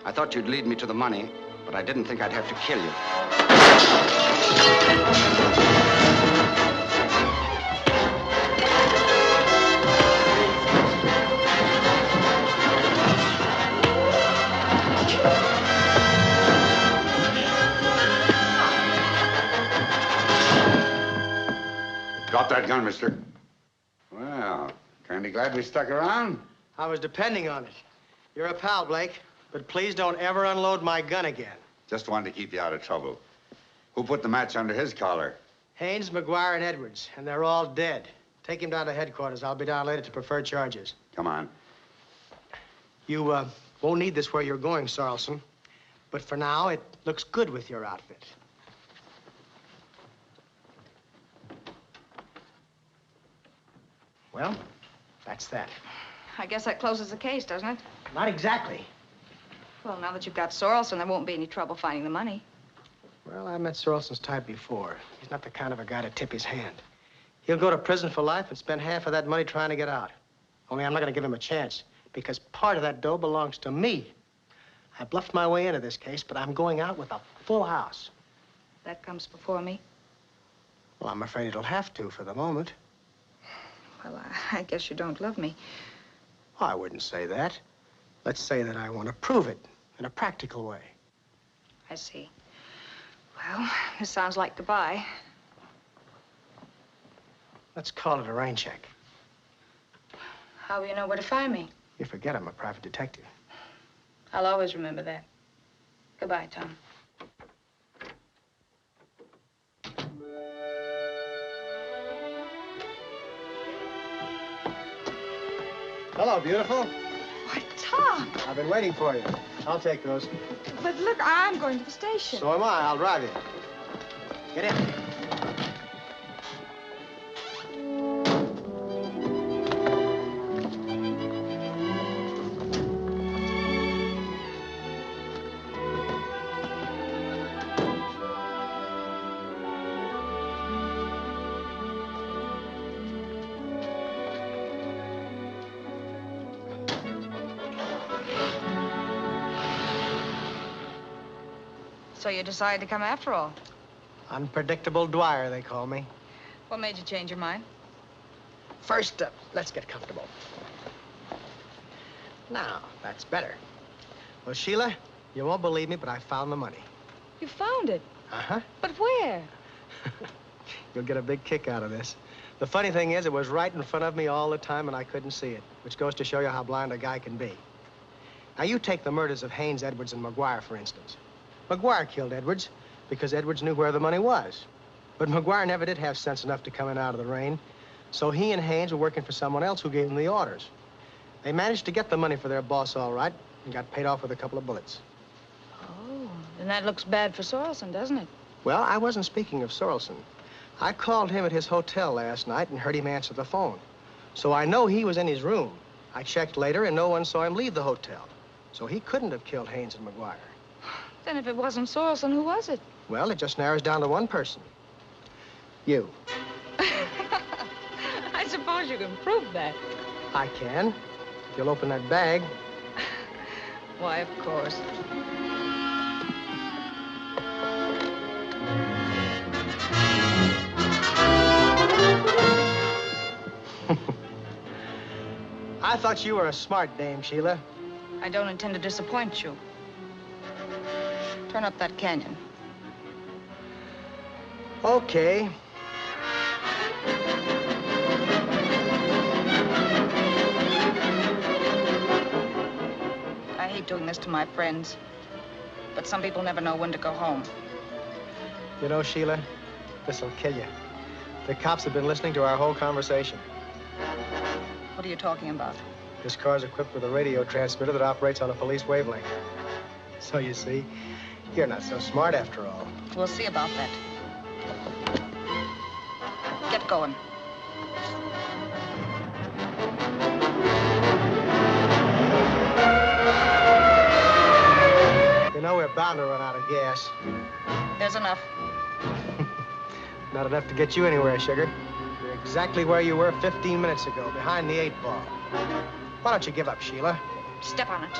I thought you'd lead me to the money, but I didn't think I'd have to kill you. Drop that gun, mister. Well, kind of glad we stuck around. I was depending on it. You're a pal, Blake, but please don't ever unload my gun again. Just wanted to keep you out of trouble. Who put the match under his collar? Haynes, McGuire, and Edwards, and they're all dead. Take him down to headquarters. I'll be down later to preferred charges. Come on. You, won't need this where you're going, Sorrelson. But for now, it looks good with your outfit. Well, that's that. I guess that closes the case, doesn't it? Not exactly. Well, now that you've got Sorrelson, there won't be any trouble finding the money. Well, I met Sorrelson's type before. He's not the kind of a guy to tip his hand. He'll go to prison for life and spend half of that money trying to get out. Only I'm not going to give him a chance, because part of that dough belongs to me. I bluffed my way into this case, but I'm going out with a full house. That comes before me. Well, I'm afraid it'll have to for the moment. Well, I guess you don't love me. Oh, I wouldn't say that. Let's say that I want to prove it in a practical way. I see. Well, this sounds like goodbye. Let's call it a rain check. How will you know where to find me? You forget I'm a private detective. I'll always remember that. Goodbye, Tom. Hello, beautiful. Why, Tom! I've been waiting for you. I'll take those. But look, I'm going to the station. So am I. I'll drive you. Get in. So you decided to come after all? Unpredictable Dwyer, they call me. What made you change your mind? First, let's get comfortable. Now, that's better. Well, Sheila, you won't believe me, but I found the money. You found it? Uh-huh. But where? You'll get a big kick out of this. The funny thing is, it was right in front of me all the time, and I couldn't see it, which goes to show you how blind a guy can be. Now, you take the murders of Haynes, Edwards, and McGuire, for instance. McGuire killed Edwards because Edwards knew where the money was. But McGuire never did have sense enough to come in out of the rain, so he and Haynes were working for someone else who gave them the orders. They managed to get the money for their boss all right and got paid off with a couple of bullets. Oh, then that looks bad for Sorrelson, doesn't it? Well, I wasn't speaking of Sorrelson. I called him at his hotel last night and heard him answer the phone. So I know he was in his room. I checked later, and no one saw him leave the hotel. So he couldn't have killed Haynes and McGuire. Then if it wasn't Sorrelson, who was it? Well, it just narrows down to one person. You. I suppose you can prove that. I can. If you'll open that bag. Why, of course. I thought you were a smart dame, Sheila. I don't intend to disappoint you. Turn up that canyon. Okay. I hate doing this to my friends, but some people never know when to go home. You know, Sheila, this'll kill you. The cops have been listening to our whole conversation. What are you talking about? This car's equipped with a radio transmitter that operates on a police wavelength. So you see, you're not so smart after all. We'll see about that. Get going. You know, we're bound to run out of gas. There's enough. Not enough to get you anywhere, sugar. You're exactly where you were 15 minutes ago, behind the 8-ball. Why don't you give up, Sheila? Step on it.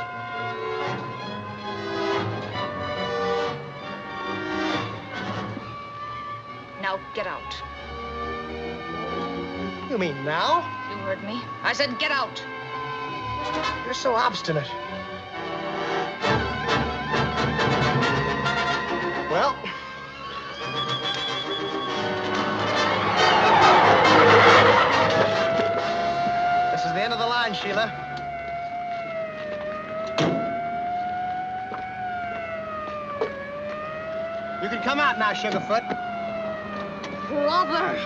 Now get out. You mean now? You heard me. I said get out. You're so obstinate. Well... this is the end of the line, Sheila. You can come out now, Sugarfoot. Brother!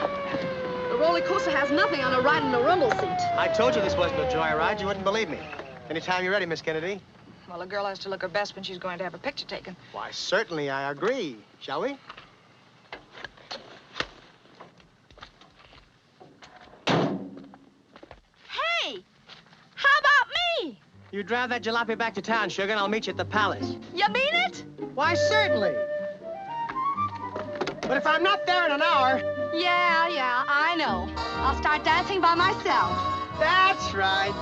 The roller coaster has nothing on a ride in the rumble seat. I told you this wasn't a joyride. You wouldn't believe me. Anytime you're ready, Miss Kennedy. Well, a girl has to look her best when she's going to have a picture taken. Why, certainly, I agree. Shall we? Hey! How about me? You drive that jalopy back to town, Sugar, and I'll meet you at the palace. You mean it? Why, certainly. But if I'm not there in an hour... Yeah, I know. I'll start dancing by myself. That's right.